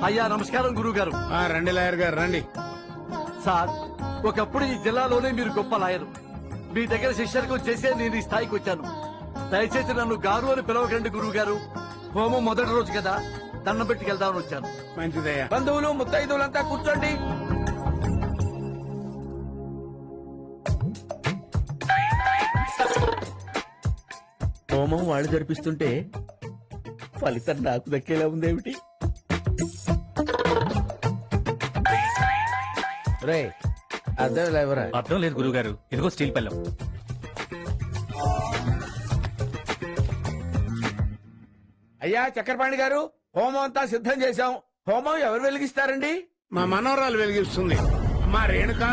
అయ్యా నమస్కారం గురువు గారు. రండి లాయర్ గారు రండి. సార్, ఒకప్పుడు ఈ జిల్లాలోనే మీరు గొప్ప లాయరు. మీ దగ్గర శిష్యర్గం చేసే నేను ఈ స్థాయికి వచ్చాను. దయచేసి నన్ను గారు అని పిలవకండి గురువు గారు. హోమం మొదటి రోజు కదా, దండం పెట్టుకెళ్దామని వచ్చాను. మంచిదయ్యా. బంధువులు ముత్తైదువులంతా కూర్చోండి. హోమం వాళ్ళు జరిపిస్తుంటే ఫలితం నాకు దక్కేలా ఉందేమిటి? రే అర్థం లేవరా? అర్థం లేదు గురువు గారు, ఇదిగో స్టీల్ పళ్ళం. అయ్యా చక్రపాణి గారు, హోమం అంతా సిద్ధం చేశాం. హోమం ఎవరు వెలిగిస్తారండి? మా మనవరాలు వెలిగిస్తుంది. మా రేణుక